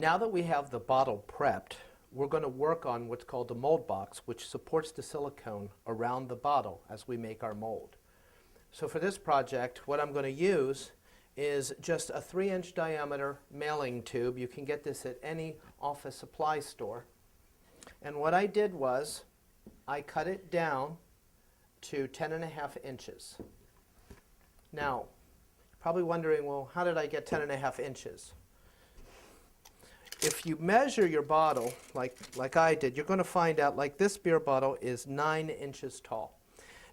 Now that we have the bottle prepped, we're going to work on what's called the mold box, which supports the silicone around the bottle as we make our mold. So for this project, what I'm going to use is just a 3-inch diameter mailing tube. You can get this at any office supply store. And what I did was I cut it down to 10.5 inches. Now, probably wondering, well, how did I get 10.5 inches? If you measure your bottle like I did, you're going to find out like this beer bottle is 9 inches tall.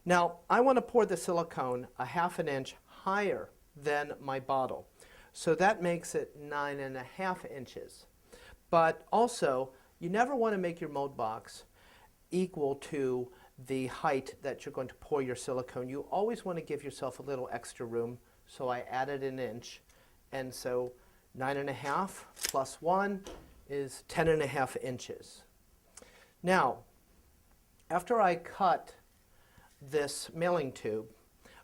Now, I want to pour the silicone a 1/2 inch higher than my bottle. So that makes it 9.5 inches. But also, you never want to make your mold box equal to the height that you're going to pour your silicone. You always want to give yourself a little extra room. So I added 1 inch. And so 9.5 plus 1 is 10.5 inches. Now, after I cut this mailing tube,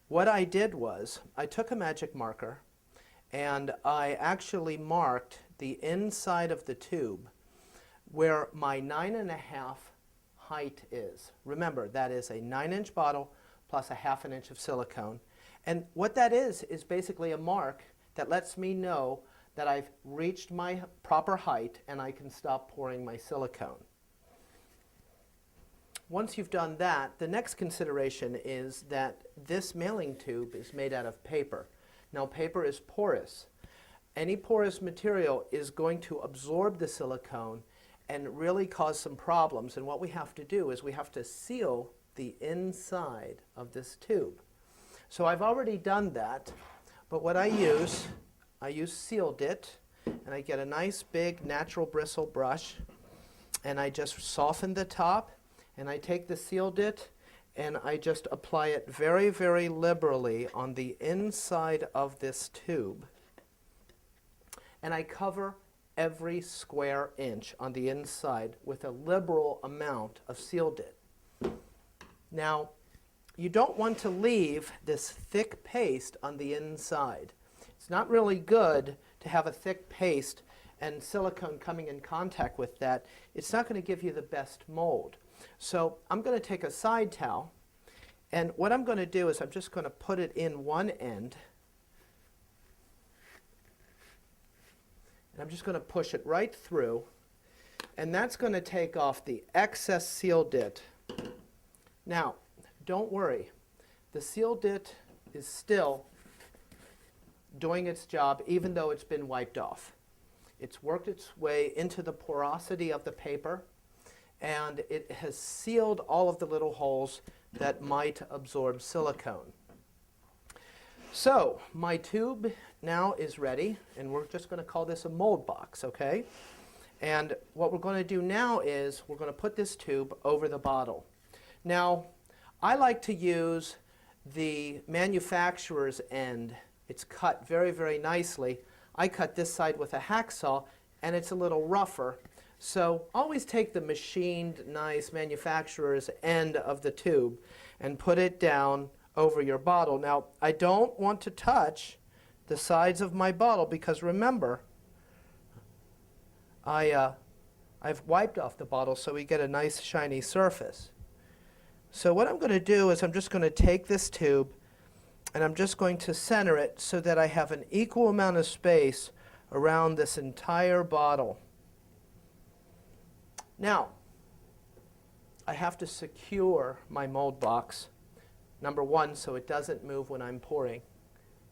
what I did was I took a magic marker and I actually marked the inside of the tube where my 9.5 height is. Remember, that is a 9-inch bottle plus a 1/2 inch of silicone. And what that is basically a mark that lets me know that I've reached my proper height and I can stop pouring my silicone. Once you've done that, the next consideration is that this mailing tube is made out of paper. Now, paper is porous. Any porous material is going to absorb the silicone and really cause some problems. And what we have to do is we have to seal the inside of this tube. So I've already done that, but what I use Seal Dit, and I get a nice big natural bristle brush, and I just soften the top, and I take the Seal Dit, and I just apply it very, very liberally on the inside of this tube. And I cover every square inch on the inside with a liberal amount of Seal Dit. Now, you don't want to leave this thick paste on the inside. It's not really good to have a thick paste and silicone coming in contact with that. It's not going to give you the best mold. So I'm going to take a side towel, and what I'm going to do is I'm just going to put it in one end, and I'm just going to push it right through, and that's going to take off the excess Seal Dit. Now, don't worry. The Seal Dit is still doing its job even though it's been wiped off. It's worked its way into the porosity of the paper, and it has sealed all of the little holes that might absorb silicone. So my tube now is ready, and we're just going to call this a mold box, okay? And what we're going to do now is we're going to put this tube over the bottle. Now, I like to use the manufacturer's end. It's cut very, very nicely. I cut this side with a hacksaw, and it's a little rougher. So always take the machined, nice manufacturer's end of the tube and put it down over your bottle. Now, I don't want to touch the sides of my bottle because remember, I've wiped off the bottle so we get a nice shiny surface. So what I'm going to do is I'm just going to take this tube and I'm just going to center it so that I have an equal amount of space around this entire bottle. Now, I have to secure my mold box. Number one, so it doesn't move when I'm pouring.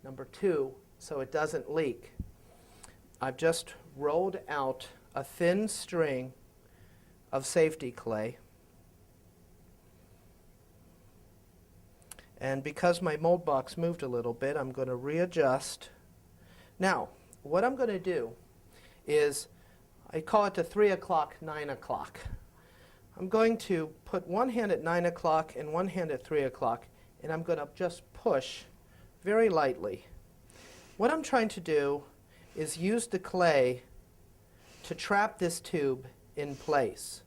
Number two, so it doesn't leak. I've just rolled out a thin string of safety clay. And because my mold box moved a little bit, I'm going to readjust. Now, what I'm going to do is, I call it the 3 o'clock, 9 o'clock. I'm going to put one hand at 9 o'clock and one hand at 3 o'clock, and I'm going to just push very lightly. What I'm trying to do is use the clay to trap this tube in place.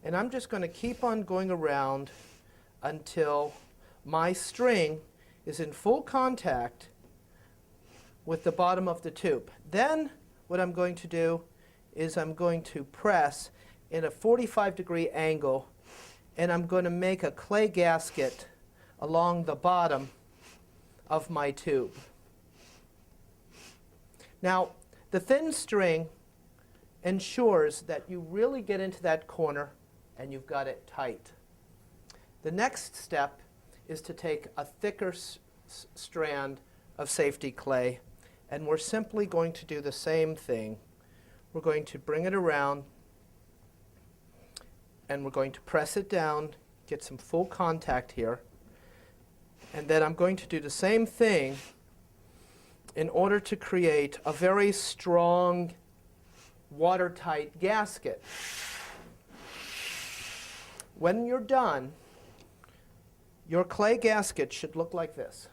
And I'm just going to keep on going around until my string is in full contact with the bottom of the tube. Then what I'm going to do is I'm going to press in a 45-degree angle, and I'm going to make a clay gasket along the bottom of my tube. Now, the thin string ensures that you really get into that corner and you've got it tight. The next step is to take a thicker strand of safety clay, and we're simply going to do the same thing. We're going to bring it around, and we're going to press it down, get some full contact here, and then I'm going to do the same thing in order to create a very strong, watertight gasket. When you're done, your clay gasket should look like this.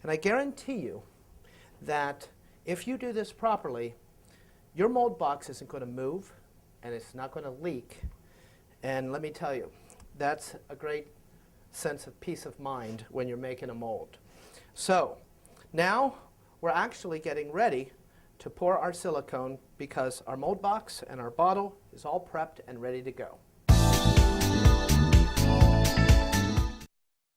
And I guarantee you that if you do this properly, your mold box isn't going to move and it's not going to leak. And let me tell you, that's a great sense of peace of mind when you're making a mold. So now we're actually getting ready to pour our silicone because our mold box and our bottle is all prepped and ready to go.